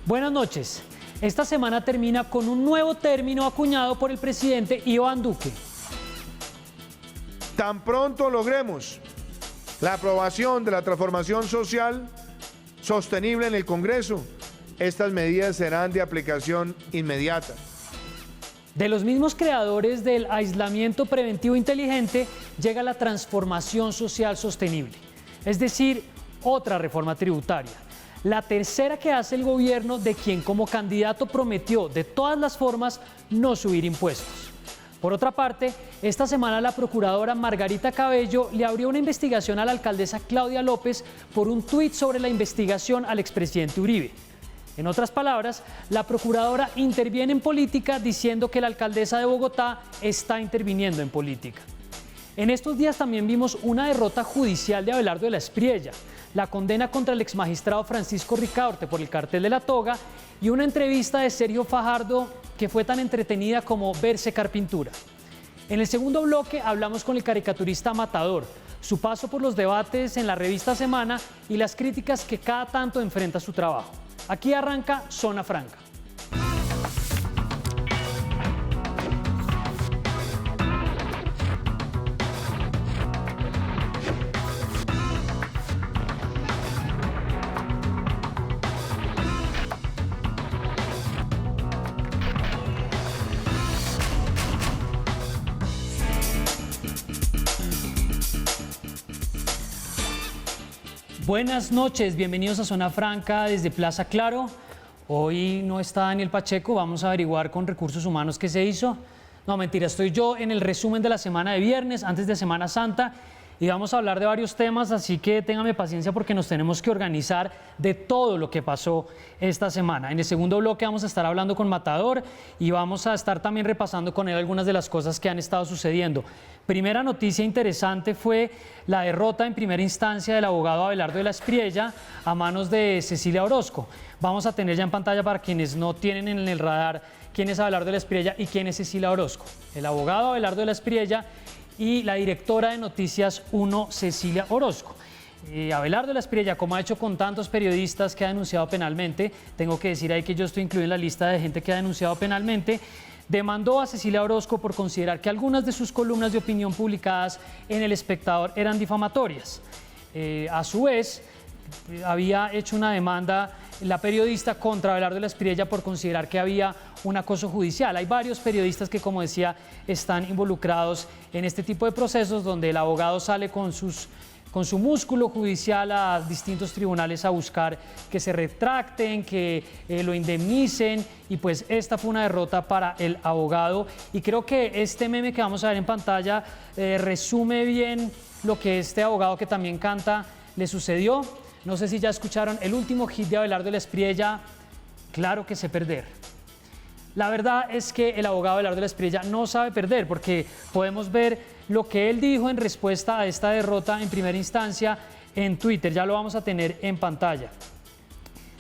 Buenas noches. Esta semana termina con un nuevo término acuñado por el presidente Iván Duque. Tan pronto logremos la aprobación de la transformación social sostenible en el Congreso, estas medidas serán de aplicación inmediata. De los mismos creadores del aislamiento preventivo inteligente llega la transformación social sostenible, es decir, otra reforma tributaria. La tercera que hace el gobierno de quien como candidato prometió de todas las formas no subir impuestos. Por otra parte, esta semana la procuradora Margarita Cabello le abrió una investigación a la alcaldesa Claudia López por un tuit sobre la investigación al expresidente Uribe. En otras palabras, la procuradora interviene en política diciendo que la alcaldesa de Bogotá está interviniendo en política. En estos días también vimos una derrota judicial de Abelardo de la Espriella, la condena contra el exmagistrado Francisco Ricaurte por el cartel de la toga y una entrevista de Sergio Fajardo que fue tan entretenida como verse carpintura. En el segundo bloque hablamos con el caricaturista Matador, su paso por los debates en la revista Semana y las críticas que cada tanto enfrenta su trabajo. Aquí arranca Zona Franca. Buenas noches, bienvenidos a Zona Franca desde Plaza Claro. Hoy no está Daniel Pacheco, vamos a averiguar con Recursos Humanos qué se hizo. No, mentira, estoy yo en el resumen de la semana de viernes, antes de Semana Santa, y vamos a hablar de varios temas, así que téngame paciencia porque nos tenemos que organizar de todo lo que pasó esta semana. En el segundo bloque vamos a estar hablando con Matador y vamos a estar también repasando con él algunas de las cosas que han estado sucediendo. Primera noticia interesante fue la derrota en primera instancia del abogado Abelardo de la Espriella a manos de Cecilia Orozco. Vamos a tener ya en pantalla para quienes no tienen en el radar quién es Abelardo de la Espriella y quién es Cecilia Orozco. El abogado Abelardo de la Espriella y la directora de Noticias 1, Cecilia Orozco. Abelardo de la Espriella, como ha hecho con tantos periodistas que ha denunciado penalmente, tengo que decir ahí que yo estoy incluido en la lista de gente que ha denunciado penalmente, demandó a Cecilia Orozco por considerar que algunas de sus columnas de opinión publicadas en El Espectador eran difamatorias. A su vez, había hecho una demanda la periodista contra Abelardo de la Espriella por considerar que había un acoso judicial. Hay varios periodistas que, como decía, están involucrados en este tipo de procesos donde el abogado sale con su músculo judicial a distintos tribunales a buscar que se retracten, que lo indemnicen, y pues esta fue una derrota para el abogado. Y creo que este meme que vamos a ver en pantalla resume bien lo que este abogado que también canta le sucedió. No sé si ya escucharon el último hit de Abelardo de la Espriella, Claro que sé perder. La verdad es que el abogado Abelardo de la Espriella no sabe perder, porque podemos ver lo que él dijo en respuesta a esta derrota en primera instancia en Twitter. Ya lo vamos a tener en pantalla.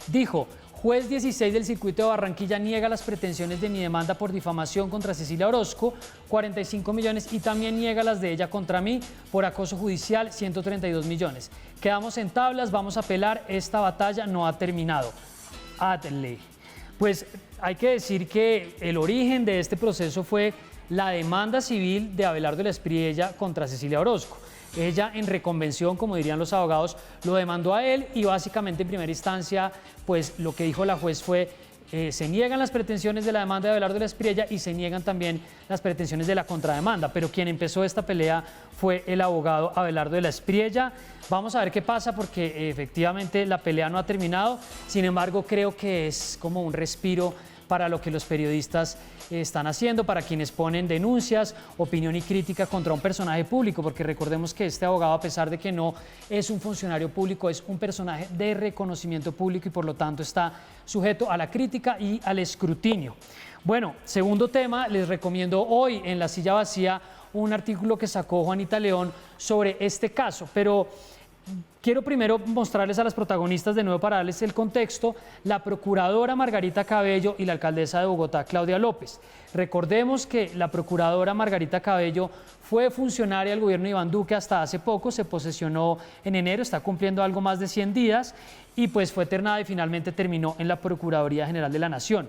Dijo: juez 16 del circuito de Barranquilla niega las pretensiones de mi demanda por difamación contra Cecilia Orozco, 45 millones, y también niega las de ella contra mí por acoso judicial, 132 millones. Quedamos en tablas, vamos a apelar, esta batalla no ha terminado. Adley. Pues hay que decir que el origen de este proceso fue la demanda civil de Abelardo de la Espriella contra Cecilia Orozco. Ella, en reconvención, como dirían los abogados, lo demandó a él y básicamente en primera instancia, pues lo que dijo la juez fue se niegan las pretensiones de la demanda de Abelardo de la Espriella y se niegan también las pretensiones de la contrademanda, pero quien empezó esta pelea fue el abogado Abelardo de la Espriella. Vamos a ver qué pasa porque efectivamente la pelea no ha terminado, sin embargo creo que es como un respiro para lo que los periodistas están haciendo, para quienes ponen denuncias, opinión y crítica contra un personaje público, porque recordemos que este abogado, a pesar de que no es un funcionario público, es un personaje de reconocimiento público y por lo tanto está sujeto a la crítica y al escrutinio. Bueno, segundo tema, les recomiendo hoy en La Silla Vacía un artículo que sacó Juanita León sobre este caso, pero quiero primero mostrarles a las protagonistas de nuevo para darles el contexto, la procuradora Margarita Cabello y la alcaldesa de Bogotá, Claudia López. Recordemos que la procuradora Margarita Cabello fue funcionaria del gobierno de Iván Duque hasta hace poco, se posesionó en enero, está cumpliendo algo más de 100 días y pues fue ternada y finalmente terminó en la Procuraduría General de la Nación.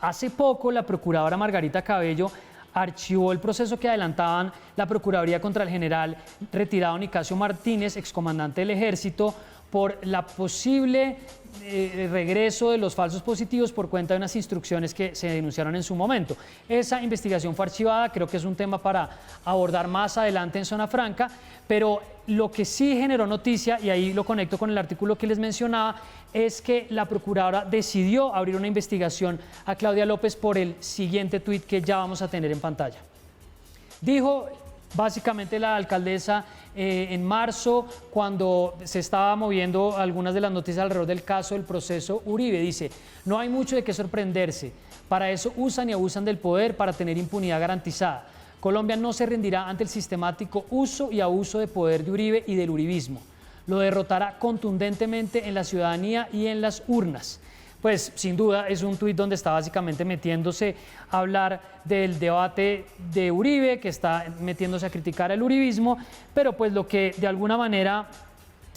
Hace poco la procuradora Margarita Cabello archivó el proceso que adelantaban la Procuraduría contra el general retirado Nicasio Martínez, excomandante del Ejército, por la posible regreso de los falsos positivos por cuenta de unas instrucciones que se denunciaron en su momento. Esa investigación fue archivada, creo que es un tema para abordar más adelante en Zona Franca, pero lo que sí generó noticia, y ahí lo conecto con el artículo que les mencionaba, es que la procuradora decidió abrir una investigación a Claudia López por el siguiente tuit que ya vamos a tener en pantalla. Dijo básicamente la alcaldesa en marzo, cuando se estaba moviendo algunas de las noticias alrededor del caso del proceso Uribe, dice: no hay mucho de qué sorprenderse, para eso usan y abusan del poder para tener impunidad garantizada. Colombia no se rendirá ante el sistemático uso y abuso de poder de Uribe y del uribismo. Lo derrotará contundentemente en la ciudadanía y en las urnas. Pues sin duda es un tuit donde está básicamente metiéndose a hablar del debate de Uribe, que está metiéndose a criticar el uribismo, pero pues lo que de alguna manera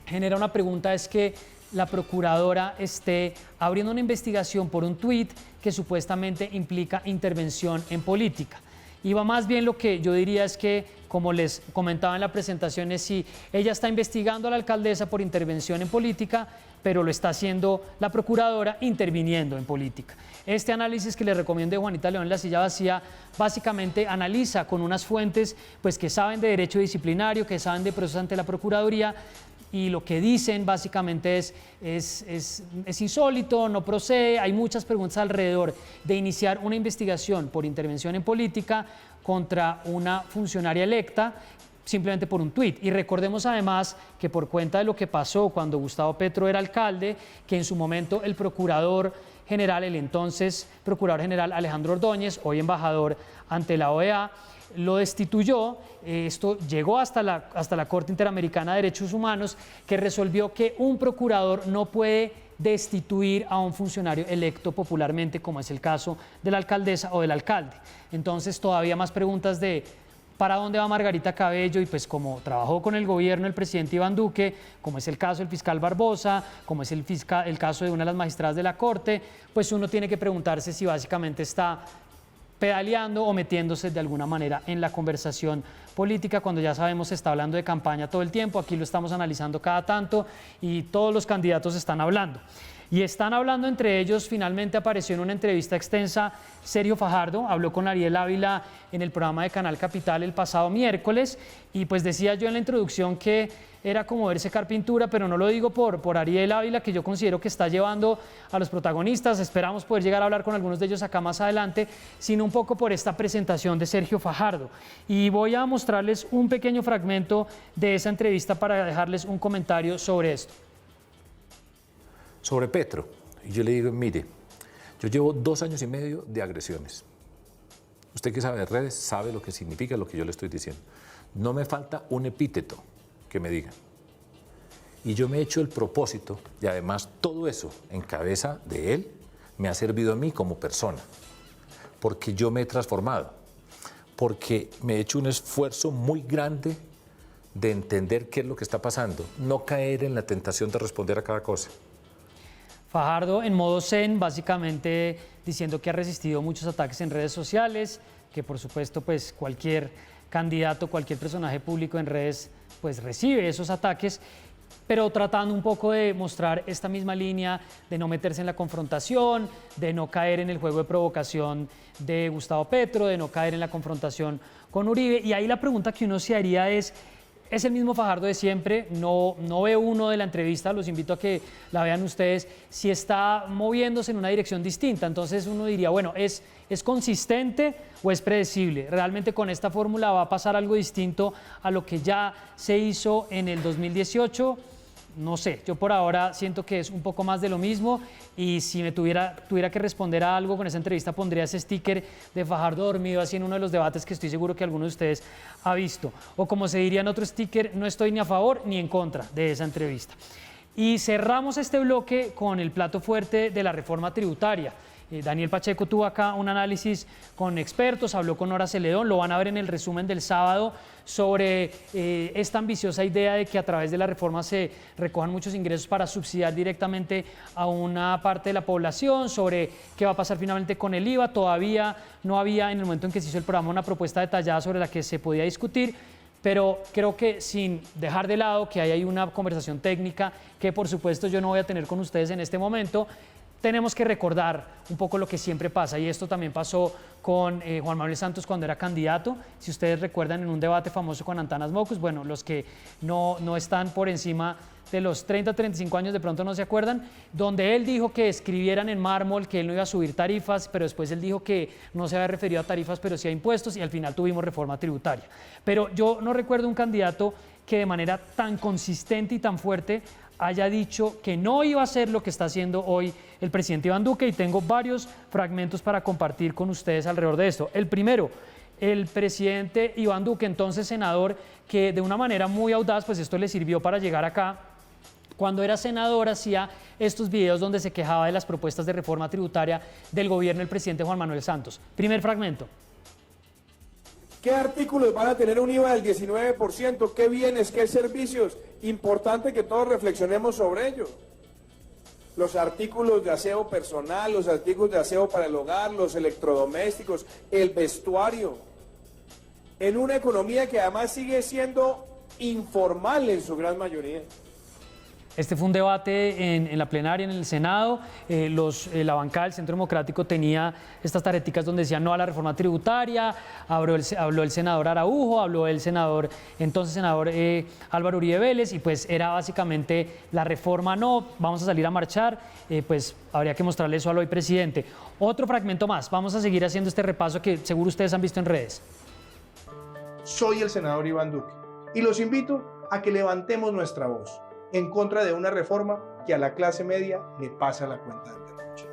genera una pregunta es que la procuradora esté abriendo una investigación por un tuit que supuestamente implica intervención en política. Y va más bien, lo que yo diría es que, como les comentaba en la presentación, es si ella está investigando a la alcaldesa por intervención en política, pero lo está haciendo la procuradora interviniendo en política. Este análisis que les recomiendo de Juanita León en La Silla Vacía básicamente analiza con unas fuentes pues, que saben de derecho disciplinario, que saben de procesos ante la Procuraduría, y lo que dicen básicamente es insólito, no procede. Hay muchas preguntas alrededor de iniciar una investigación por intervención en política contra una funcionaria electa simplemente por un tuit. Y recordemos además que por cuenta de lo que pasó cuando Gustavo Petro era alcalde, que en su momento el procurador general, el entonces procurador general Alejandro Ordóñez, hoy embajador ante la OEA, lo destituyó. Esto llegó hasta la Corte Interamericana de Derechos Humanos, que resolvió que un procurador no puede destituir a un funcionario electo popularmente, como es el caso de la alcaldesa o del alcalde. Entonces, todavía más preguntas de ¿para dónde va Margarita Cabello? Y pues como trabajó con el gobierno el presidente Iván Duque, como es el caso del fiscal Barbosa, como es el caso de una de las magistradas de la Corte, pues uno tiene que preguntarse si básicamente está pedaleando o metiéndose de alguna manera en la conversación política, cuando ya sabemos se está hablando de campaña todo el tiempo. Aquí lo estamos analizando cada tanto y todos los candidatos están hablando. Y están hablando entre ellos. Finalmente apareció en una entrevista extensa Sergio Fajardo, habló con Ariel Ávila en el programa de Canal Capital el pasado miércoles, y pues decía yo en la introducción que era como ver secar pintura, pero no lo digo por Ariel Ávila, que yo considero que está llevando a los protagonistas, esperamos poder llegar a hablar con algunos de ellos acá más adelante, sino un poco por esta presentación de Sergio Fajardo. Y voy a mostrarles un pequeño fragmento de esa entrevista para dejarles un comentario sobre esto. Sobre Petro, yo le digo, mire, yo llevo 2 años y medio de agresiones. Usted que sabe de redes sabe lo que significa lo que yo le estoy diciendo. No me falta un epíteto que me digan. Y yo me he hecho el propósito, y además todo eso en cabeza de él me ha servido a mí como persona, porque yo me he transformado, porque me he hecho un esfuerzo muy grande de entender qué es lo que está pasando, no caer en la tentación de responder a cada cosa. Fajardo en modo zen, básicamente diciendo que ha resistido muchos ataques en redes sociales, que por supuesto pues cualquier candidato, cualquier personaje público en redes pues recibe esos ataques, pero tratando un poco de mostrar esta misma línea de no meterse en la confrontación, de no caer en el juego de provocación de Gustavo Petro, de no caer en la confrontación con Uribe. Y ahí la pregunta que uno se haría es el mismo Fajardo de siempre, no ve uno de la entrevista, los invito a que la vean ustedes, si está moviéndose en una dirección distinta. Entonces uno diría, bueno, ¿es consistente o es predecible? ¿Realmente con esta fórmula va a pasar algo distinto a lo que ya se hizo en el 2018? no sé, yo por ahora siento que es un poco más de lo mismo y si me tuviera que responder a algo con esa entrevista pondría ese sticker de Fajardo dormido así en uno de los debates que estoy seguro que alguno de ustedes ha visto. O como se diría en otro sticker, no estoy ni a favor ni en contra de esa entrevista. Y cerramos este bloque con el plato fuerte de la reforma tributaria. Daniel Pacheco tuvo acá un análisis con expertos, habló con Nora Celedón, lo van a ver en el resumen del sábado, sobre esta ambiciosa idea de que a través de la reforma se recojan muchos ingresos para subsidiar directamente a una parte de la población, sobre qué va a pasar finalmente con el IVA. Todavía no había, en el momento en que se hizo el programa, una propuesta detallada sobre la que se podía discutir, pero creo que sin dejar de lado que hay una conversación técnica que por supuesto yo no voy a tener con ustedes en este momento, tenemos que recordar un poco lo que siempre pasa, y esto también pasó con Juan Manuel Santos cuando era candidato. Si ustedes recuerdan, en un debate famoso con Antanas Mocus, bueno, los que no están por encima de los 30, 35 años de pronto no se acuerdan, donde él dijo que escribieran en mármol que él no iba a subir tarifas, pero después él dijo que no se había referido a tarifas, pero sí a impuestos, y al final tuvimos reforma tributaria. Pero yo no recuerdo un candidato que de manera tan consistente y tan fuerte haya dicho que no iba a hacer lo que está haciendo hoy el presidente Iván Duque, y tengo varios fragmentos para compartir con ustedes alrededor de esto. El primero, el presidente Iván Duque, entonces senador, que de una manera muy audaz, pues esto le sirvió para llegar acá. Cuando era senador hacía estos videos donde se quejaba de las propuestas de reforma tributaria del gobierno del presidente Juan Manuel Santos. Primer fragmento. ¿Qué artículos van a tener un IVA del 19%? ¿Qué bienes? ¿Qué servicios? Importante que todos reflexionemos sobre ello. Los artículos de aseo personal, los artículos de aseo para el hogar, los electrodomésticos, el vestuario. En una economía que además sigue siendo informal en su gran mayoría. Este fue un debate en la plenaria, en el Senado. La bancada del Centro Democrático tenía estas tareticas donde decían no a la reforma tributaria. Habló el senador Araujo, habló el senador Álvaro Uribe Vélez, y pues era básicamente la reforma no, vamos a salir a marchar, pues habría que mostrarle eso al hoy presidente. Otro fragmento más, vamos a seguir haciendo este repaso que seguro ustedes han visto en redes. Soy el senador Iván Duque y los invito a que levantemos nuestra voz en contra de una reforma que a la clase media le pasa la cuenta de derroche.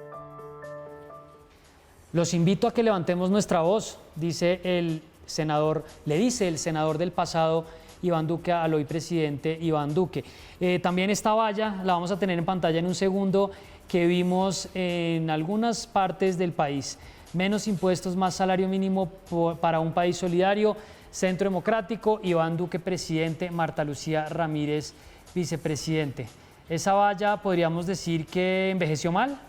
Los invito a que levantemos nuestra voz, le dice el senador del pasado Iván Duque al hoy presidente Iván Duque. También esta valla la vamos a tener en pantalla en un segundo, que vimos en algunas partes del país. Menos impuestos, más salario mínimo para un país solidario. Centro Democrático, Iván Duque presidente, Marta Lucía Ramírez vicepresidente. Esa valla podríamos decir que envejeció mal,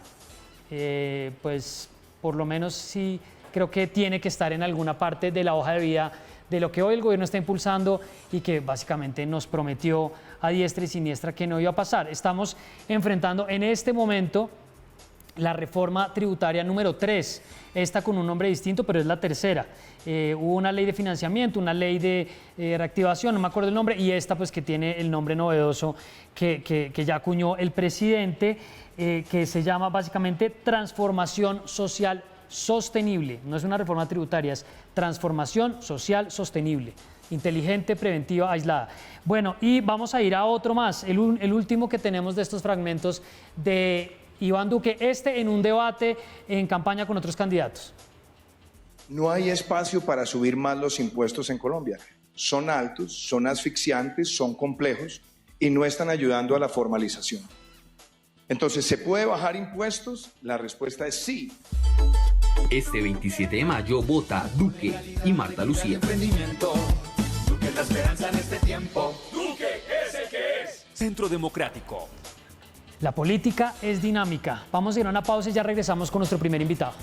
pues por lo menos sí creo que tiene que estar en alguna parte de la hoja de vida de lo que hoy el gobierno está impulsando y que básicamente nos prometió a diestra y siniestra que no iba a pasar. Estamos enfrentando en este momento la reforma tributaria número 3, esta con un nombre distinto, pero es la tercera. Hubo una ley de financiamiento, una ley de reactivación, no me acuerdo el nombre, y esta pues que tiene el nombre novedoso que ya acuñó el presidente, que se llama básicamente Transformación Social Sostenible. No es una reforma tributaria, es Transformación Social Sostenible. Inteligente, preventiva, aislada. Bueno, y vamos a ir a otro más, el último que tenemos de estos fragmentos de Iván Duque, en un debate en campaña con otros candidatos. No hay espacio para subir más los impuestos en Colombia. Son altos, son asfixiantes, son complejos y no están ayudando a la formalización. Entonces, ¿se puede bajar impuestos? La respuesta es sí. Este 27 de mayo vota Duque y Marta Lucía. Duque es la esperanza en este tiempo. Duque es el que es. Centro Democrático. La política es dinámica. Vamos a ir a una pausa y ya regresamos con nuestro primer invitado.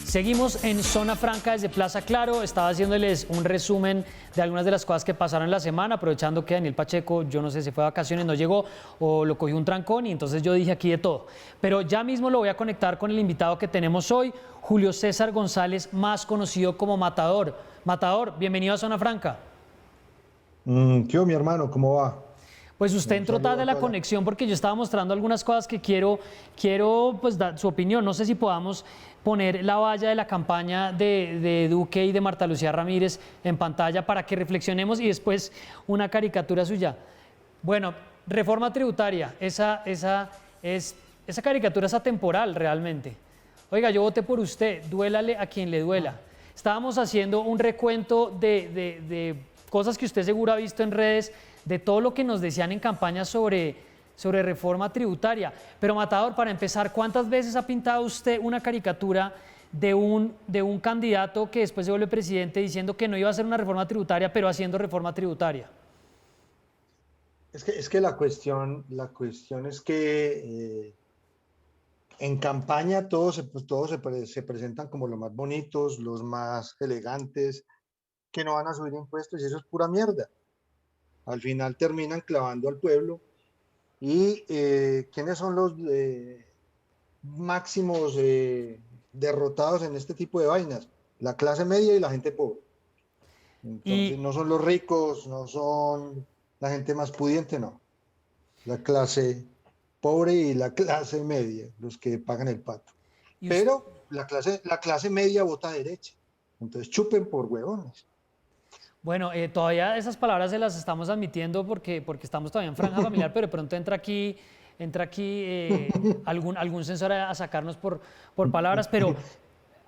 Seguimos en Zona Franca desde Plaza Claro. Estaba haciéndoles un resumen de algunas de las cosas que pasaron en la semana, aprovechando que Daniel Pacheco, yo no sé si fue de vacaciones, no llegó o lo cogió un trancón, y entonces yo dije aquí de todo. Pero ya mismo lo voy a conectar con el invitado que tenemos hoy, Julio César González, más conocido como Matador. Matador, bienvenido a Zona Franca. ¿Qué hubo, mi hermano? ¿Cómo va? Pues usted entró saludo tarde a a la toda conexión porque yo estaba mostrando algunas cosas que quiero pues dar su opinión. No sé si podamos poner la valla de la campaña de Duque y de Marta Lucía Ramírez en pantalla para que reflexionemos y después una caricatura suya. Bueno, reforma tributaria, esa caricatura es atemporal realmente. Oiga, yo voté por usted, duélale a quien le duela. Estábamos haciendo un recuento de cosas que usted seguro ha visto en redes, de todo lo que nos decían en campaña sobre reforma tributaria. Pero Matador, para empezar, ¿cuántas veces ha pintado usted una caricatura de un candidato que después se vuelve presidente diciendo que no iba a hacer una reforma tributaria, pero haciendo reforma tributaria? Es que la cuestión es que en campaña se presentan como los más bonitos, los más elegantes, que no van a subir impuestos y eso es pura mierda. Al final terminan clavando al pueblo. ¿Y quiénes son los máximos derrotados en este tipo de vainas? La clase media y la gente pobre. Entonces no son los ricos, no son la gente más pudiente, no. La clase pobre y la clase media, los que pagan el pato. Pero la clase media vota derecha. Entonces chupen por huevones. Bueno, todavía esas palabras se las estamos admitiendo porque estamos todavía en franja familiar, pero de pronto entra aquí algún censor a sacarnos por palabras. Pero,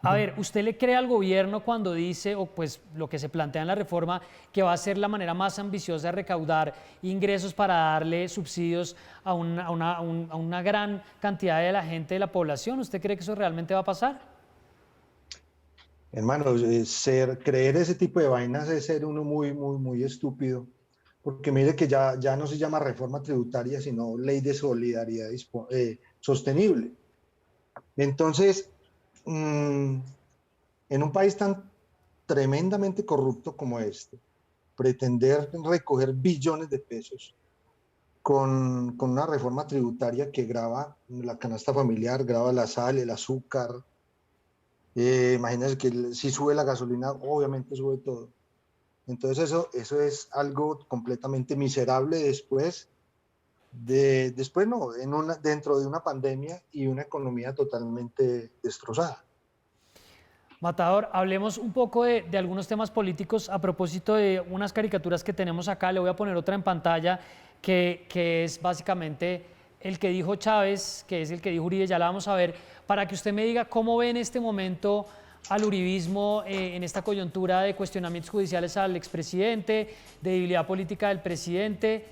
a ver, ¿usted le cree al gobierno cuando dice, o pues lo que se plantea en la reforma, que va a ser la manera más ambiciosa de recaudar ingresos para darle subsidios a una gran cantidad de la gente de la población? ¿Usted cree que eso realmente va a pasar? Hermano, creer ese tipo de vainas es ser uno muy, muy, muy estúpido, porque mire que ya no se llama reforma tributaria, sino ley de solidaridad sostenible. Entonces, en un país tan tremendamente corrupto como este, pretender recoger billones de pesos con una reforma tributaria que grava la canasta familiar, grava la sal, el azúcar. Imagínense que si sube la gasolina, obviamente sube todo. Entonces eso es algo completamente miserable después dentro de una pandemia y una economía totalmente destrozada. Matador, hablemos un poco de algunos temas políticos a propósito de unas caricaturas que tenemos acá. Le voy a poner otra en pantalla que es básicamente el que dijo Chávez, que es el que dijo Uribe, ya la vamos a ver, para que usted me diga cómo ve en este momento al uribismo en esta coyuntura de cuestionamientos judiciales al expresidente, de debilidad política del presidente.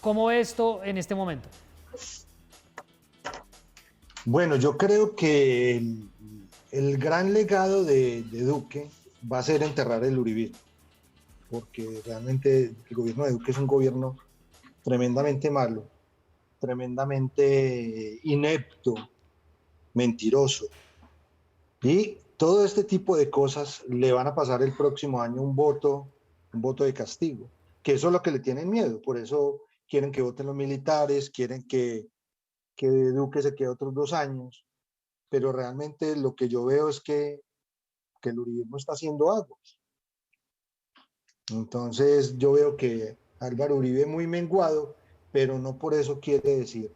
¿Cómo ve esto en este momento? Bueno, yo creo que el gran legado de Duque va a ser enterrar el uribismo, porque realmente el gobierno de Duque es un gobierno tremendamente malo, tremendamente inepto, mentiroso. Y todo este tipo de cosas le van a pasar el próximo año un voto de castigo, que eso es lo que le tienen miedo. Por eso quieren que voten los militares, quieren que Duque se quede otros 2 años. Pero realmente lo que yo veo es que el uribismo está haciendo aguas. Entonces yo veo que Álvaro Uribe muy menguado, pero no por eso quiere decir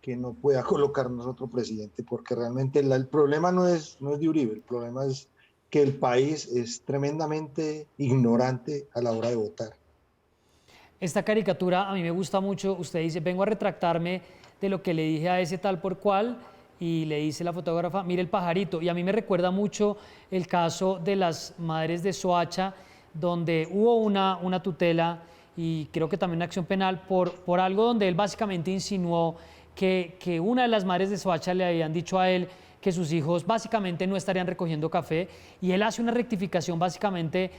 que no pueda colocarnos otro presidente, porque realmente el problema no es de Uribe, el problema es que el país es tremendamente ignorante a la hora de votar. Esta caricatura a mí me gusta mucho. Usted dice, vengo a retractarme de lo que le dije a ese tal por cual, y le dice la fotógrafa, mire el pajarito. Y a mí me recuerda mucho el caso de las madres de Soacha, donde hubo una tutela y creo que también una acción penal por algo donde él básicamente insinuó que una de las madres de Soacha le habían dicho a él que sus hijos básicamente no estarían recogiendo café, y él hace una rectificación básicamente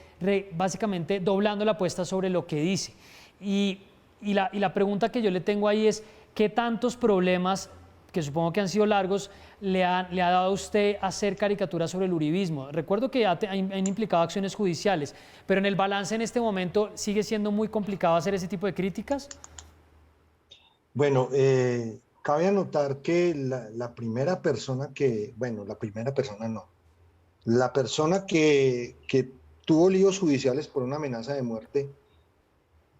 doblando la apuesta sobre lo que dice. Y la pregunta que yo le tengo ahí es, ¿qué tantos problemas, que supongo que han sido largos, le ha dado a usted hacer caricaturas sobre el uribismo? Recuerdo que han implicado acciones judiciales, pero en el balance en este momento, ¿sigue siendo muy complicado hacer ese tipo de críticas? Bueno, cabe anotar que la persona que tuvo líos judiciales por una amenaza de muerte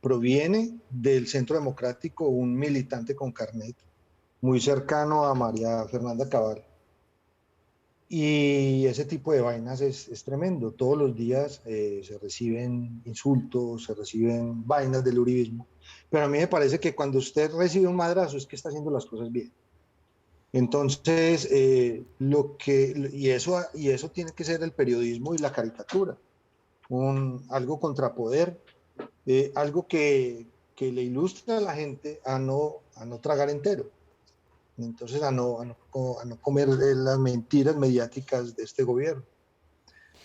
proviene del Centro Democrático, un militante con carnet, muy cercano a María Fernanda Cabal. Y ese tipo de vainas es tremendo. Todos los días se reciben insultos, se reciben vainas del uribismo. Pero a mí me parece que cuando usted recibe un madrazo es que está haciendo las cosas bien. Entonces, y eso tiene que ser el periodismo y la caricatura. Algo contrapoder, algo que le ilustra a la gente a no tragar entero. Entonces, a no comer las mentiras mediáticas de este gobierno.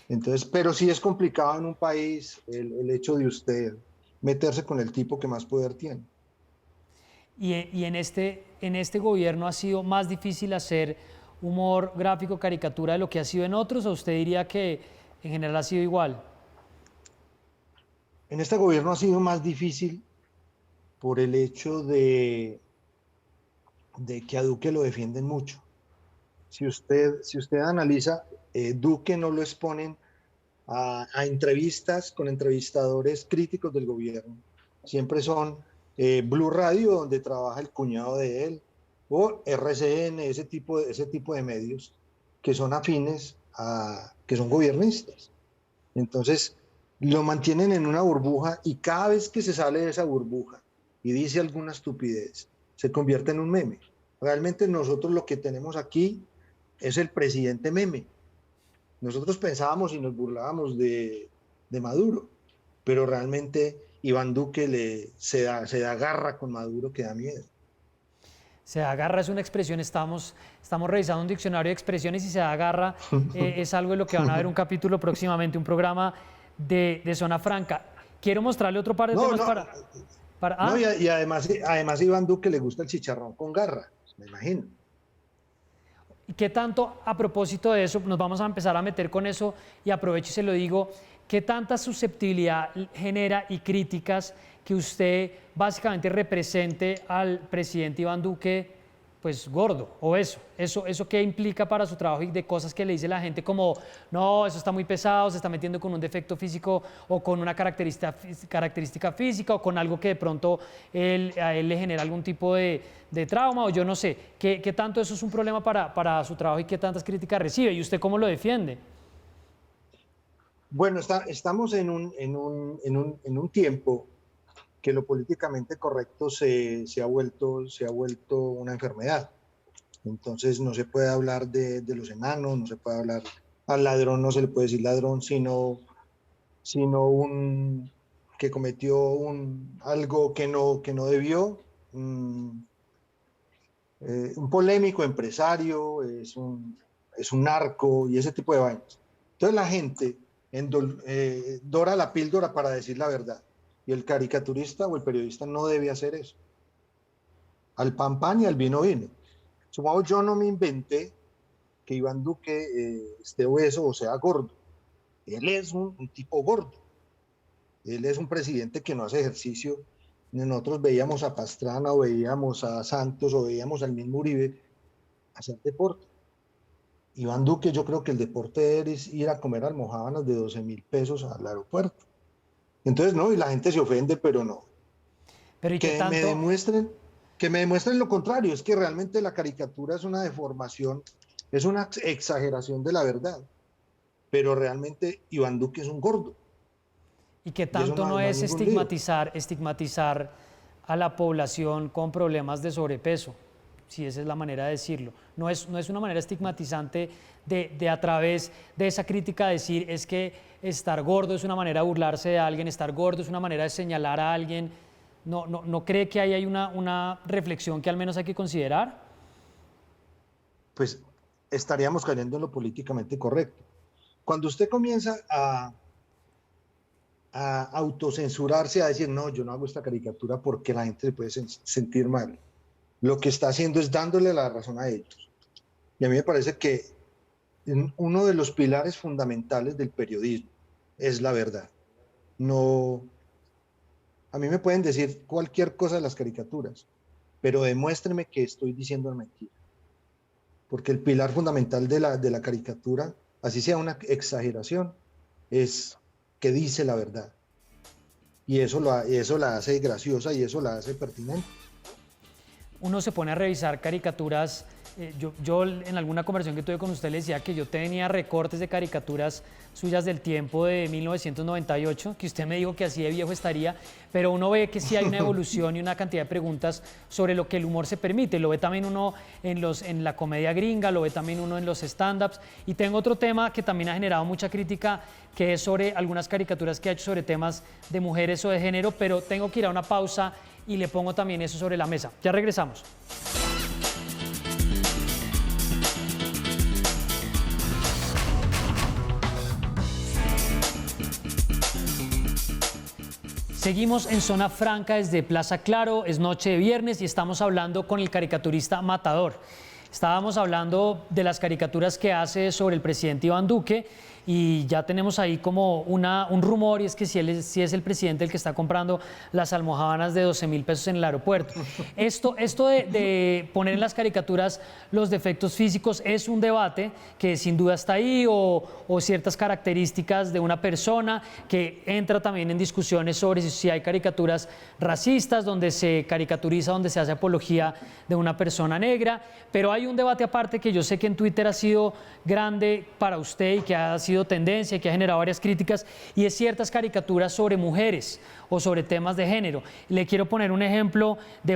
Entonces, pero sí es complicado en un país el hecho de usted meterse con el tipo que más poder tiene. Y en este gobierno ha sido más difícil hacer humor gráfico, caricatura de lo que ha sido en otros, ¿o usted diría que en general ha sido igual? En este gobierno ha sido más difícil por el hecho de que a Duque lo defienden mucho. Si usted analiza, Duque no lo exponen a entrevistas con entrevistadores críticos del gobierno. Siempre son Blue Radio, donde trabaja el cuñado de él, o RCN, ese tipo de medios que son afines que son gobiernistas. Entonces, lo mantienen en una burbuja y cada vez que se sale de esa burbuja y dice alguna estupidez, se convierte en un meme. Realmente nosotros lo que tenemos aquí es el presidente meme. Nosotros pensábamos y nos burlábamos de Maduro, pero realmente Iván Duque se da garra con Maduro que da miedo. Se da garra es una expresión, estamos revisando un diccionario de expresiones y se da garra es algo de lo que van a ver un capítulo próximamente, un programa de Zona Franca. Quiero mostrarle otro par de temas y además Iván Duque le gusta el chicharrón con garra, me imagino. ¿Y qué tanto, a propósito de eso, nos vamos a empezar a meter con eso y aprovecho y se lo digo, qué tanta susceptibilidad genera y críticas que usted básicamente represente al presidente Iván Duque, pues gordo, o eso qué implica para su trabajo y de cosas que le dice la gente como, no, eso está muy pesado, se está metiendo con un defecto físico o con una característica física o con algo que de pronto a él le genera algún tipo de trauma o yo no sé, ¿qué tanto eso es un problema para su trabajo y qué tantas críticas recibe? ¿Y usted cómo lo defiende? Bueno, estamos en un tiempo que lo políticamente correcto se ha vuelto una enfermedad. Entonces no se puede hablar de los enanos, no se puede hablar al ladrón, no se le puede decir ladrón, sino que cometió algo que no debió, un polémico empresario, es un narco y ese tipo de vainas. Entonces la gente dora la píldora para decir la verdad. Y el caricaturista o el periodista no debe hacer eso. Al pan pan y al vino vino. Supongo, yo no me inventé que Iván Duque esté obeso o sea gordo. Él es un tipo gordo. Él es un presidente que no hace ejercicio. Nosotros veíamos a Pastrana o veíamos a Santos o veíamos al mismo Uribe hacer deporte. Iván Duque, yo creo que el deporte es ir a comer almojábanas de 12.000 pesos al aeropuerto. Entonces, no, y la gente se ofende, pero no. Pero ¿y qué tanto? Que me demuestren lo contrario, es que realmente la caricatura es una deformación, es una exageración de la verdad. Pero realmente Iván Duque es un gordo. ¿Y qué tanto no es estigmatizar a la población con problemas de sobrepeso? Si esa es la manera de decirlo. No es una manera estigmatizante de a través de esa crítica decir es que estar gordo es una manera de burlarse de alguien, estar gordo es una manera de señalar a alguien. ¿No cree que ahí hay una reflexión que al menos hay que considerar? Pues estaríamos cayendo en lo políticamente correcto. Cuando usted comienza a autocensurarse, a decir, no, yo no hago esta caricatura porque la gente se puede sentir mal, lo que está haciendo es dándole la razón a ellos. Y a mí me parece que uno de los pilares fundamentales del periodismo es la verdad. No, a mí me pueden decir cualquier cosa de las caricaturas, pero demuéstreme que estoy diciendo mentira. Porque el pilar fundamental de la caricatura, así sea una exageración, es que dice la verdad. y eso la hace graciosa y eso la hace pertinente. Uno se pone a revisar caricaturas. Yo en alguna conversación que tuve con usted le decía que yo tenía recortes de caricaturas suyas del tiempo de 1998, que usted me dijo que así de viejo estaría, pero uno ve que sí hay una evolución y una cantidad de preguntas sobre lo que el humor se permite. Lo ve también uno en la comedia gringa, lo ve también uno en los stand-ups. Y tengo otro tema que también ha generado mucha crítica, que es sobre algunas caricaturas que ha hecho sobre temas de mujeres o de género, pero tengo que ir a una pausa y le pongo también eso sobre la mesa. Ya regresamos. Seguimos en Zona Franca desde Plaza Claro, es noche de viernes y estamos hablando con el caricaturista Matador. Estábamos hablando de las caricaturas que hace sobre el presidente Iván Duque y ya tenemos ahí como un rumor, y es que si es el presidente el que está comprando las almojábanas de 12.000 pesos en el aeropuerto. Esto de poner en las caricaturas los defectos físicos es un debate que sin duda está ahí, o ciertas características de una persona, que entra también en discusiones sobre si hay caricaturas racistas, donde se caricaturiza, donde se hace apología de una persona negra. Pero hay un debate aparte que yo sé que en Twitter ha sido grande para usted y que ha sido tendencia y que ha generado varias críticas, y es ciertas caricaturas sobre mujeres o sobre temas de género. Le quiero poner un ejemplo de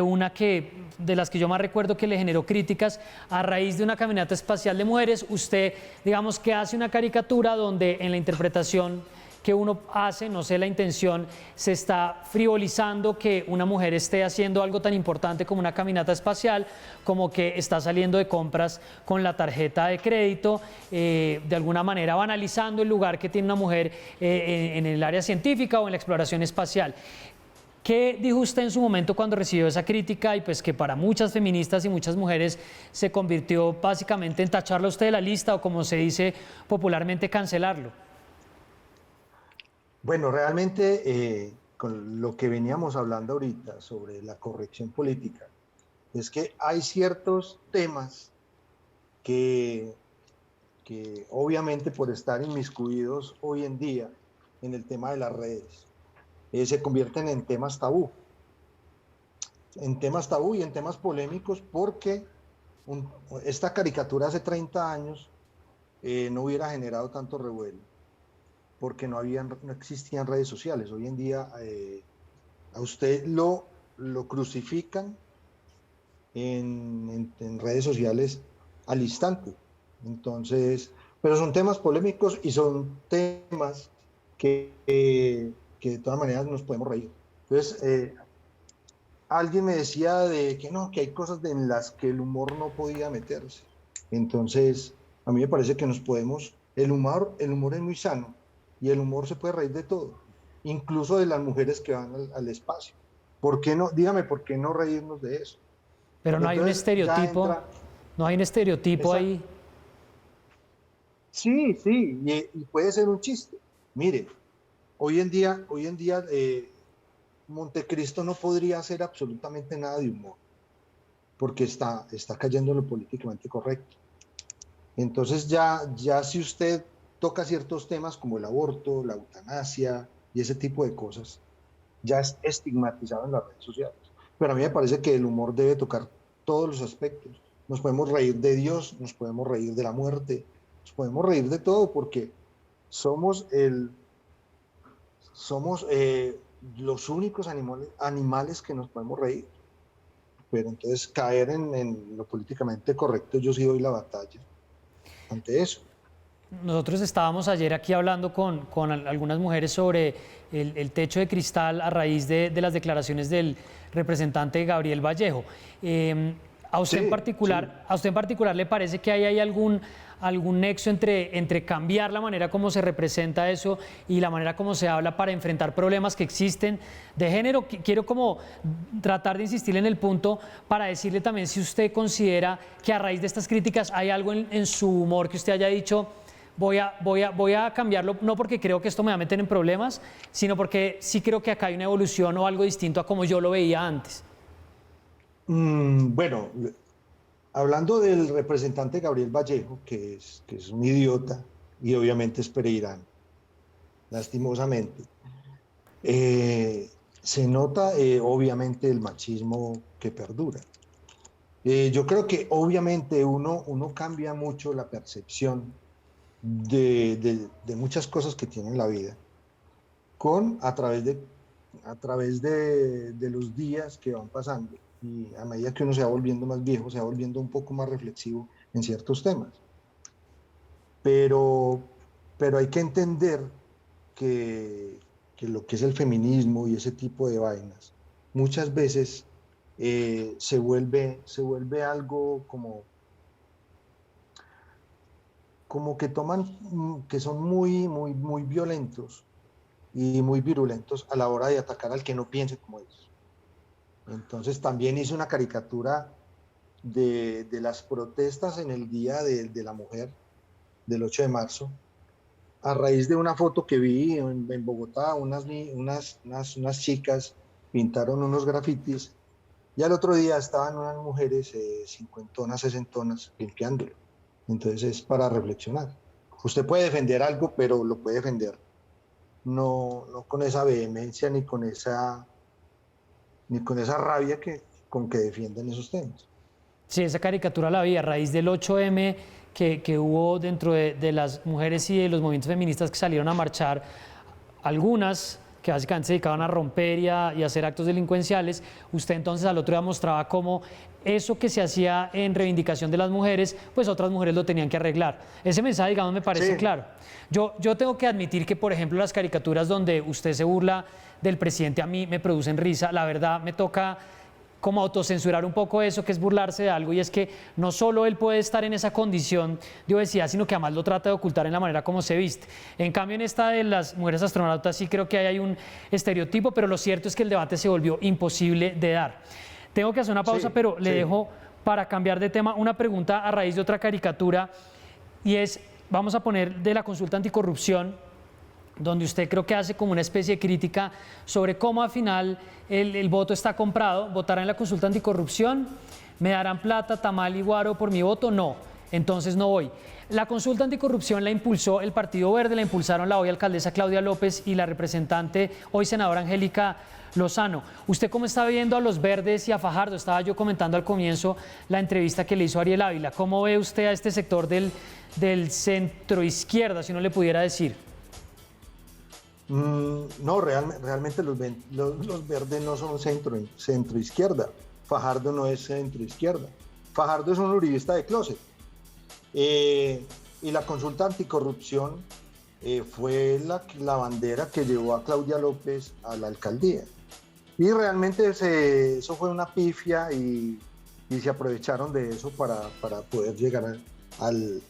de las que yo más recuerdo que le generó críticas a raíz de una caminata espacial de mujeres. Usted, digamos que hace una caricatura donde en la interpretación que uno hace, no sé la intención, se está frivolizando que una mujer esté haciendo algo tan importante como una caminata espacial, como que está saliendo de compras con la tarjeta de crédito, de alguna manera banalizando el lugar que tiene una mujer en el área científica o en la exploración espacial. ¿Qué dijo usted en su momento cuando recibió esa crítica, y pues que para muchas feministas y muchas mujeres se convirtió básicamente en tacharlo a usted de la lista, o como se dice popularmente, cancelarlo? Bueno, realmente con lo que veníamos hablando ahorita sobre la corrección política, es que hay ciertos temas que obviamente por estar inmiscuidos hoy en día en el tema de las redes, se convierten en temas tabú y en temas polémicos, porque esta caricatura hace 30 años no hubiera generado tanto revuelo, porque no existían redes sociales. Hoy en día a usted lo crucifican en redes sociales al instante. Entonces, pero son temas polémicos y son temas que de todas maneras nos podemos reír. Entonces, alguien me decía de que no, que hay cosas en las que el humor no podía meterse. Entonces, a mí me parece que el humor es muy sano. Y el humor se puede reír de todo, incluso de las mujeres que van al espacio. ¿Por qué no? Dígame, ¿por qué no reírnos de eso? Pero no hay un estereotipo, no hay un estereotipo ahí. Sí, y puede ser un chiste. Mire, hoy en día Montecristo no podría hacer absolutamente nada de humor, porque está cayendo en lo políticamente correcto. Entonces ya si usted toca ciertos temas como el aborto, la eutanasia y ese tipo de cosas, ya es estigmatizado en las redes sociales. Pero a mí me parece que el humor debe tocar todos los aspectos. Nos podemos reír de Dios, nos podemos reír de la muerte, nos podemos reír de todo, porque somos los únicos animales que nos podemos reír. Pero entonces caer en lo políticamente correcto, yo sí doy la batalla ante eso. Nosotros estábamos ayer aquí hablando con algunas mujeres sobre el techo de cristal a raíz de las declaraciones del representante Gabriel Vallejo. ¿A usted en particular le parece que hay algún nexo entre cambiar la manera como se representa eso y la manera como se habla para enfrentar problemas que existen de género? Quiero como tratar de insistir en el punto para decirle también si usted considera que a raíz de estas críticas hay algo en su humor que usted haya dicho: voy a cambiarlo, no porque creo que esto me va a meter en problemas, sino porque sí creo que acá hay una evolución o algo distinto a como yo lo veía antes. Bueno, hablando del representante Gabriel Vallejo, que es un idiota y obviamente es pereirano, lastimosamente. se nota obviamente el machismo que perdura. Yo creo que obviamente uno cambia mucho la percepción de muchas cosas que tiene en la vida a través de los días que van pasando, y a medida que uno se va volviendo más viejo, se va volviendo un poco más reflexivo en ciertos temas. Pero hay que entender que lo que es el feminismo y ese tipo de vainas muchas veces se vuelve algo como que que son muy violentos y muy virulentos a la hora de atacar al que no piense como ellos. Entonces también hice una caricatura de las protestas en el Día de la Mujer, del 8 de marzo, a raíz de una foto que vi en Bogotá. Unas chicas pintaron unos grafitis y al otro día estaban unas mujeres cincuentonas, sesentonas limpiándolo. Entonces es para reflexionar. Usted puede defender algo, pero lo puede defender no con esa vehemencia ni con esa rabia con que defienden esos temas. Sí, esa caricatura la vi a raíz del 8M que hubo dentro de las mujeres y de los movimientos feministas que salieron a marchar, algunas que básicamente se dedicaban a romper y a hacer actos delincuenciales. Usted entonces al otro día mostraba cómo eso que se hacía en reivindicación de las mujeres, pues otras mujeres lo tenían que arreglar. Ese mensaje, digamos, me parece claro. Yo tengo que admitir que, por ejemplo, las caricaturas donde usted se burla del presidente a mí me producen risa. La verdad, me toca como autocensurar un poco eso, que es burlarse de algo, y es que no solo él puede estar en esa condición de obesidad, sino que además lo trata de ocultar en la manera como se viste. En cambio, en esta de las mujeres astronautas sí creo que hay un estereotipo, pero lo cierto es que el debate se volvió imposible de dar. Tengo que hacer una pausa, pero le dejo, para cambiar de tema, una pregunta a raíz de otra caricatura, y es, vamos a poner de la consulta anticorrupción, donde usted creo que hace como una especie de crítica sobre cómo al final el voto está comprado. ¿Votará en la consulta anticorrupción? ¿Me darán plata, tamal y guaro por mi voto? No, entonces no voy. La consulta anticorrupción la impulsó el Partido Verde, la impulsaron la hoy alcaldesa Claudia López y la representante, hoy senadora Angélica Lozano. ¿Usted cómo está viendo a los verdes y a Fajardo? Estaba yo comentando al comienzo la entrevista que le hizo Ariel Ávila. ¿Cómo ve usted a este sector del centro izquierda, si uno le pudiera decir? No, realmente los verdes no son centro izquierda. Fajardo no es centro izquierda. Fajardo es un uribista de closet. Y la consulta anticorrupción fue la bandera que llevó a Claudia López a la alcaldía. Y realmente eso fue una pifia y se aprovecharon de eso para poder llegar al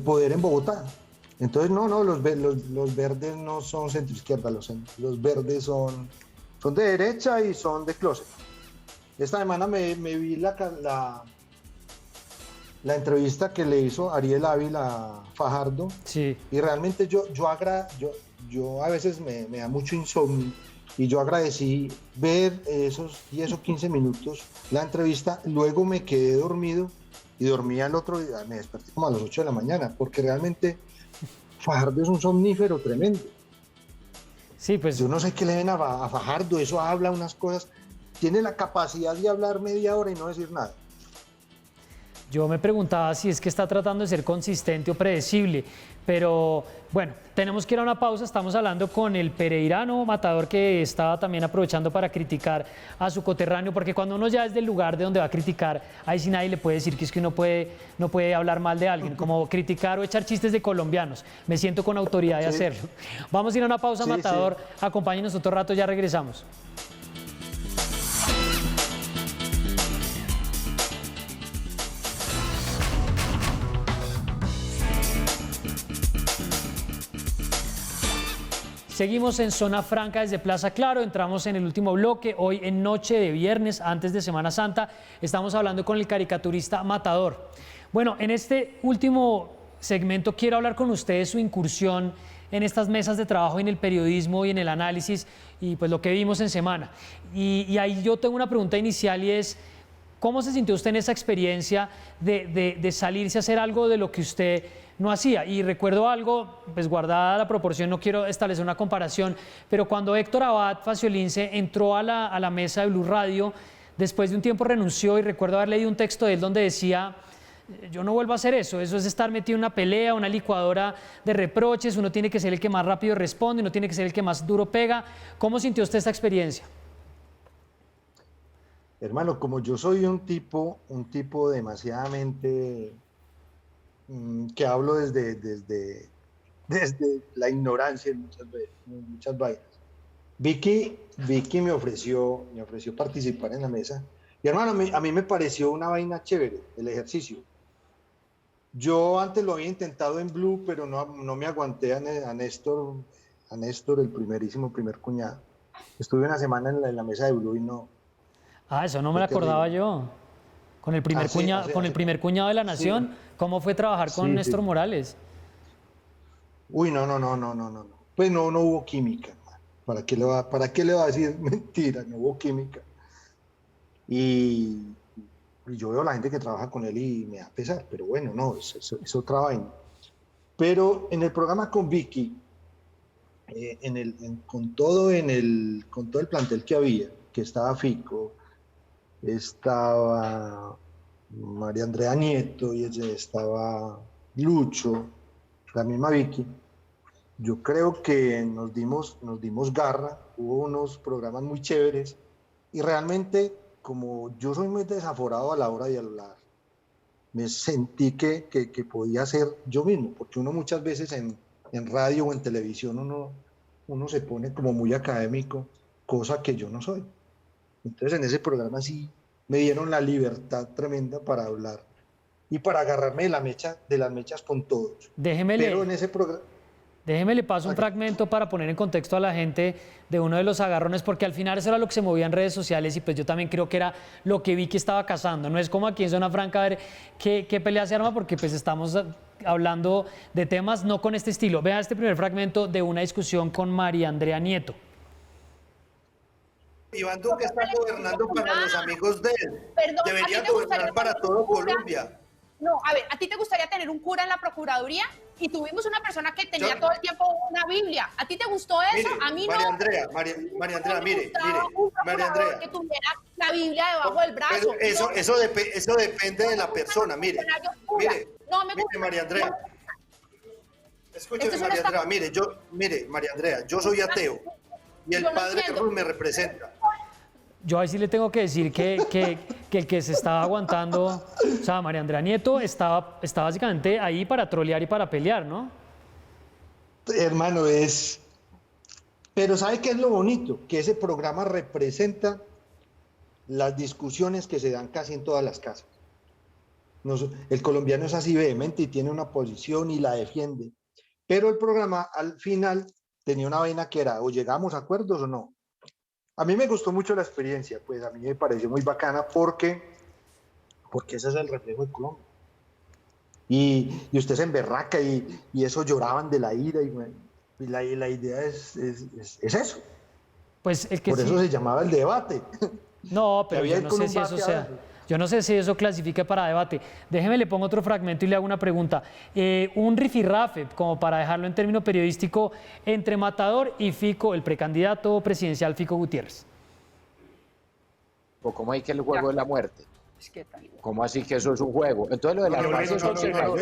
poder en Bogotá. Entonces, no, los verdes no son centro-izquierda, los verdes son de derecha y son de closet. Esta semana me vi la entrevista que le hizo Ariel Ávila a Fajardo, sí. Y realmente yo a veces me da mucho insomnio, y yo agradecí ver esos 10 o 15 minutos la entrevista. Luego me quedé dormido y dormí al otro día, me desperté como a las 8 de la mañana, porque realmente Fajardo es un somnífero tremendo. Sí, pues yo no sé qué le ven a Fajardo, eso habla unas cosas, tiene la capacidad de hablar media hora y no decir nada. Yo me preguntaba si es que está tratando de ser consistente o predecible, pero bueno, tenemos que ir a una pausa. Estamos hablando con el pereirano Matador, que estaba también aprovechando para criticar a su coterráneo, porque cuando uno ya es del lugar de donde va a criticar, ahí sí nadie le puede decir que es que uno no puede hablar mal de alguien, como criticar o echar chistes de colombianos. Me siento con autoridad de hacerlo. Vamos a ir a una pausa, Matador. Acompáñenos otro rato, ya regresamos. Seguimos en Zona Franca desde Plaza Claro, entramos en el último bloque, hoy en noche de viernes, antes de Semana Santa, estamos hablando con el caricaturista Matador. Bueno, en este último segmento quiero hablar con usted de su incursión en estas mesas de trabajo, en el periodismo y en el análisis, y pues lo que vimos en semana. Y ahí yo tengo una pregunta inicial, y es, ¿cómo se sintió usted en esa experiencia de salirse a hacer algo de lo que usted no hacía. Y recuerdo algo, pues guardada la proporción, no quiero establecer una comparación, pero cuando Héctor Abad Faciolince entró a la mesa de Blue Radio, después de un tiempo renunció, y recuerdo haber leído un texto de él donde decía: yo no vuelvo a hacer eso es estar metido en una pelea, una licuadora de reproches, uno tiene que ser el que más rápido responde, uno tiene que ser el que más duro pega. ¿Cómo sintió usted esta experiencia? Hermano, como yo soy un tipo demasiadamente que hablo desde la ignorancia en muchas vainas. Vicky me ofreció participar en la mesa. Y hermano, a mí me pareció una vaina chévere el ejercicio. Yo antes lo había intentado en Blue, pero no me aguanté a Néstor, el primer cuñado. Estuve una semana en la mesa de Blue y no. Ah, eso no me lo acordaba yo. Con el primer cuñado de la Nación, sí. ¿Cómo fue trabajar con Néstor Morales? Uy, no. Pues no hubo química. ¿Para qué le va a decir mentira? No hubo química. Y yo veo a la gente que trabaja con él y me da pesar, pero bueno, no, es otra vaina. Pero en el programa con Vicky, con todo el plantel que había, que estaba Fico, estaba María Andrea Nieto y estaba Lucho, la misma Vicky, yo creo que nos dimos garra, hubo unos programas muy chéveres y realmente, como yo soy muy desaforado a la hora de hablar, me sentí que podía ser yo mismo, porque uno muchas veces en radio o en televisión uno se pone como muy académico, cosa que yo no soy. Entonces en ese programa sí me dieron la libertad tremenda para hablar y para agarrarme de las mechas con todos. Pero en ese programa... Déjeme le paso un fragmento para poner en contexto a la gente de uno de los agarrones, porque al final eso era lo que se movía en redes sociales y pues yo también creo que era lo que Vicky estaba cazando. No es como aquí en Zona Franca a ver qué pelea se arma, porque pues estamos hablando de temas no con este estilo. Vea este primer fragmento de una discusión con María Andrea Nieto. Iván Duque está gobernando para los amigos de él. Perdón, debería gobernar para todo Colombia. No, a ver, ¿a ti te gustaría tener un cura en la Procuraduría? Y tuvimos una persona que tenía todo el tiempo una Biblia. ¿A ti te gustó eso? Mire, a mí María no. Andrea, mire, María Andrea. Que tuviera la Biblia debajo del brazo. Pero eso depende de la persona, mire, María Andrea. Escúcheme, María Andrea, mire, María Andrea, yo soy ateo y el Padre Cruz me representa. Yo ahí sí le tengo que decir que el que se estaba aguantando, o sea, María Andrea Nieto está básicamente ahí para trolear y para pelear, ¿no? Hermano, pero ¿sabe qué es lo bonito? Que ese programa representa las discusiones que se dan casi en todas las casas. El colombiano es así vehemente y tiene una posición y la defiende. Pero el programa al final tenía una vaina que era o llegamos a acuerdos o no. A mí me gustó mucho la experiencia, pues a mí me pareció muy bacana porque ese es el reflejo de Colombia. Y usted se emberraca y eso lloraban de la ira y la idea es eso. Pues el que por eso se llamaba el debate. No, pero yo no sé si eso sea. Yo no sé si eso clasifica para debate. Déjeme, le pongo otro fragmento y le hago una pregunta. Un rifirrafe, como para dejarlo en término periodístico, entre Matador y Fico, el precandidato presidencial Fico Gutiérrez. ¿Cómo hay que el juego de la muerte? ¿Cómo así que eso es un juego? Entonces lo de las bases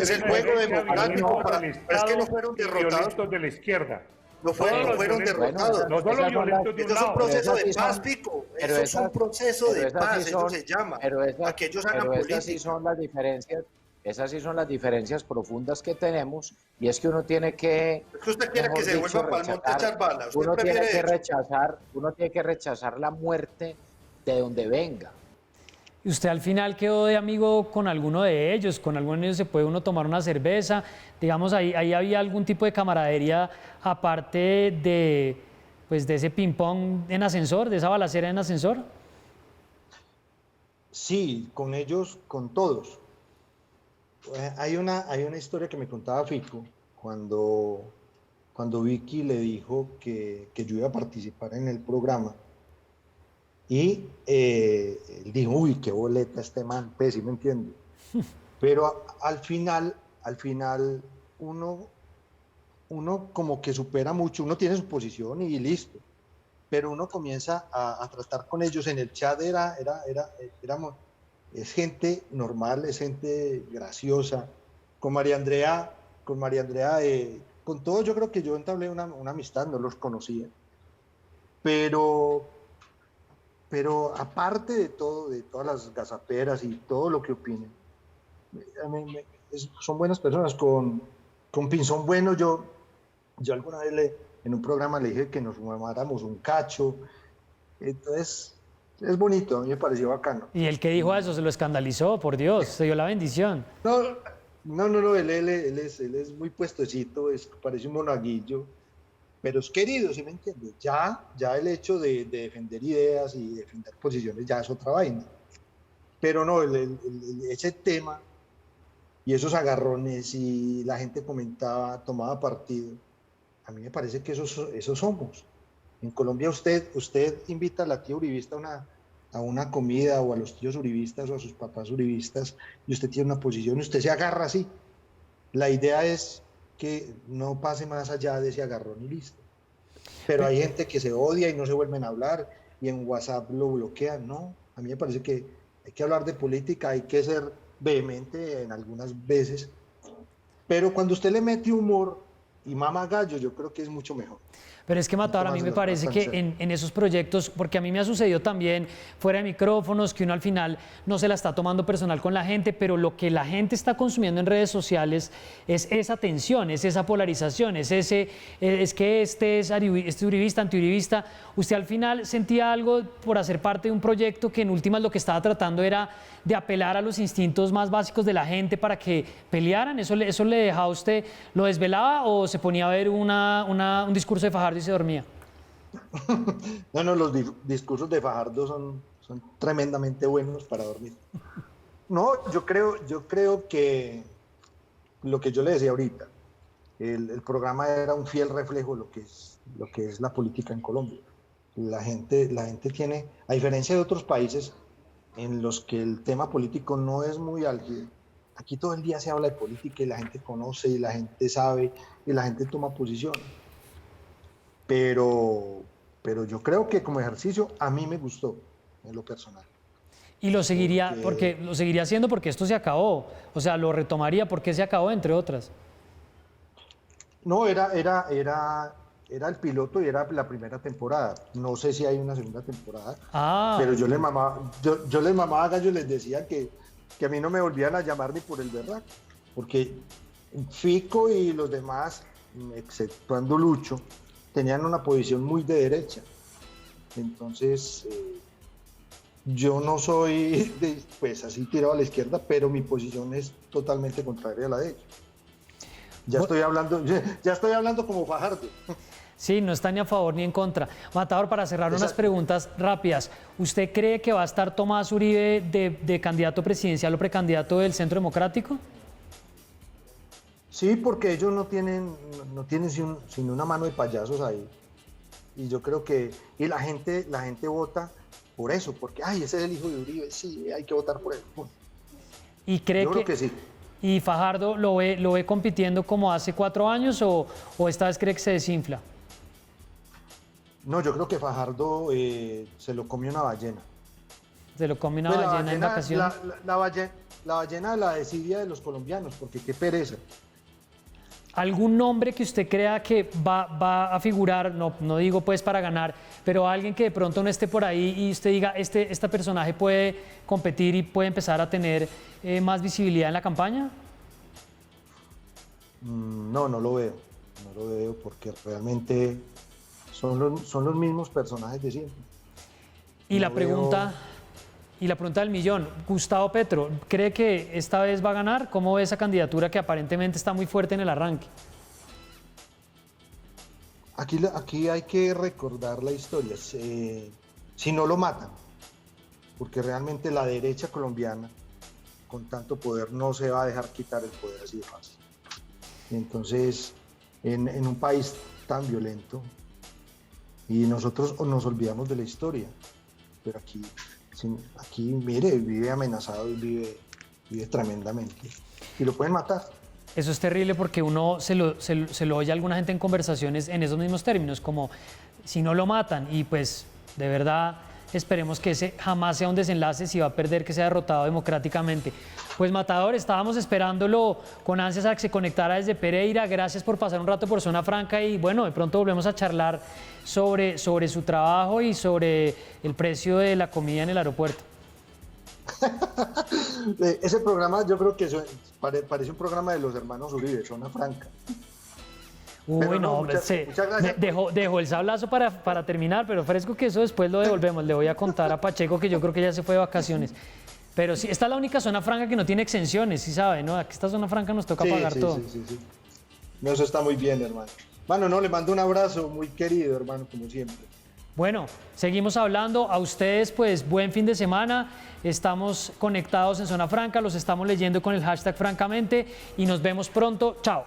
es el juego democrático, es que no fueron derrotados de la izquierda. No fueron derrotados. No solo violentos de un lado. Eso es un proceso de paz, Pico. Eso es un proceso de paz, eso se llama. A que ellos hagan política. Esas sí son las diferencias profundas que tenemos, y es que uno tiene que... Es que usted quiere que se vuelva para el monte a echar balas. Uno tiene que rechazar la muerte de donde venga. ¿Y usted al final quedó de amigo con alguno de ellos? ¿Con alguno de ellos se puede uno tomar una cerveza? Digamos, ahí había algún tipo de camaradería aparte de ese ping-pong en ascensor, de esa balacera en ascensor. Sí, con ellos, con todos. Hay una historia que me contaba Fico cuando Vicky le dijo que yo iba a participar en el programa. Y él dijo, uy, qué boleta este man, pues, ¿sí me entiende? Pero al final uno como que supera mucho, uno tiene su posición y listo, pero uno comienza a tratar con ellos en el chat, es gente normal, es gente graciosa. Con María Andrea, con todo yo creo que yo entablé una amistad, no los conocía, pero aparte de todo, de todas las gazaperas y todo lo que opinen, son buenas personas. Con Pinzón Bueno yo alguna vez en un programa le dije que nos fumáramos un cacho, entonces es bonito, a mí me pareció bacano. ¿Y el que dijo eso se lo escandalizó? Por Dios, se dio la bendición. No, él es muy puestecito, parece un monaguillo, pero es querido, ¿sí me entiendes? Ya el hecho de defender ideas y defender posiciones ya es otra vaina. Pero no, ese tema y esos agarrones y la gente comentaba, tomaba partido, a mí me parece que esos somos. En Colombia usted invita a la tía uribista a una comida, o a los tíos uribistas o a sus papás uribistas, y usted tiene una posición y usted se agarra así. La idea es que no pase más allá de ese agarrón y listo. Pero hay gente que se odia y no se vuelven a hablar, y en WhatsApp lo bloquean. No, a mí me parece que hay que hablar de política, hay que ser vehemente en algunas veces, pero cuando usted le mete humor y mama gallo, yo creo que es mucho mejor. Pero es que, Matador, a mí me parece que en esos proyectos, porque a mí me ha sucedido también fuera de micrófonos, que uno al final no se la está tomando personal con la gente, pero lo que la gente está consumiendo en redes sociales es esa tensión, es esa polarización, es que este es uribista, antiuribista. Usted al final sentía algo por hacer parte de un proyecto que en últimas lo que estaba tratando era de apelar a los instintos más básicos de la gente para que pelearan. ¿Eso le dejaba a usted, lo desvelaba, o se ponía a ver un discurso de Fajardo y se dormía? No, los discursos de Fajardo son tremendamente buenos para dormir. No, yo creo que lo que yo le decía ahorita, el programa era un fiel reflejo de lo que es la política en Colombia. La gente tiene, a diferencia de otros países en los que el tema político no es muy álgido, aquí todo el día se habla de política y la gente conoce y la gente sabe y la gente toma posición. Pero yo creo que como ejercicio a mí me gustó en lo personal. Y lo seguiría haciendo porque esto se acabó. O sea, lo retomaría porque se acabó, entre otras. No, era el piloto y era la primera temporada. No sé si hay una segunda temporada. Pero yo les mamaba gallo y les decía que a mí no me volvían a llamar ni por el berraco, porque Fico y los demás, exceptuando Lucho, tenían una posición muy de derecha. Entonces, yo no soy pues así tirado a la izquierda, pero mi posición es totalmente contraria a la de ellos. Ya estoy hablando como Fajardo. Sí, no está ni a favor ni en contra. Matador, para cerrar unas preguntas rápidas. ¿Usted cree que va a estar Tomás Uribe de candidato presidencial o precandidato del Centro Democrático? Sí, porque ellos no tienen sino una mano de payasos ahí. Y yo creo que la gente vota por eso, porque ese es el hijo de Uribe, sí, hay que votar por él. ¿Y cree creo que sí? ¿Y Fajardo lo ve compitiendo como hace 4 años o esta vez cree que se desinfla? No, yo creo que Fajardo se lo comió una ballena. ¿Se lo comió una ballena en vacaciones? La ballena la desidia de los colombianos, porque qué pereza. ¿Algún nombre que usted crea que va a figurar, no digo pues para ganar, pero alguien que de pronto no esté por ahí y usted diga, este personaje puede competir y puede empezar a tener más visibilidad en la campaña? No lo veo. No lo veo porque realmente son los mismos personajes de siempre. Y la pregunta del millón, Gustavo Petro, ¿cree que esta vez va a ganar? ¿Cómo ve esa candidatura que aparentemente está muy fuerte en el arranque? Aquí hay que recordar la historia. Si no lo matan, porque realmente la derecha colombiana, con tanto poder, no se va a dejar quitar el poder así de fácil. Entonces, en un país tan violento, y nosotros nos olvidamos de la historia, pero aquí mire, vive amenazado y vive tremendamente. Y lo pueden matar. Eso es terrible porque uno se lo oye a alguna gente en conversaciones en esos mismos términos, como si no lo matan, y pues de verdad esperemos que ese jamás sea un desenlace, si va a perder, que sea derrotado democráticamente. Pues Matador, estábamos esperándolo con ansias a que se conectara desde Pereira. Gracias por pasar un rato por Zona Franca y bueno, de pronto volvemos a charlar sobre su trabajo y sobre el precio de la comida en el aeropuerto. Ese programa yo creo que parece un programa de los hermanos Uribe, Zona Franca. Uy, no, muchas gracias. Dejó el sablazo para terminar, pero fresco que eso después lo devolvemos. Le voy a contar a Pacheco que yo creo que ya se fue de vacaciones. Pero sí, esta es la única zona franca que no tiene exenciones, ¿sí sabe? ¿No? Aquí esta zona franca nos toca pagar todo. Sí. No, eso está muy bien, hermano. Mano, no, le mando un abrazo muy querido, hermano, como siempre. Bueno, seguimos hablando. A ustedes, pues, buen fin de semana. Estamos conectados en Zona Franca, los estamos leyendo con el hashtag Francamente y nos vemos pronto. Chao.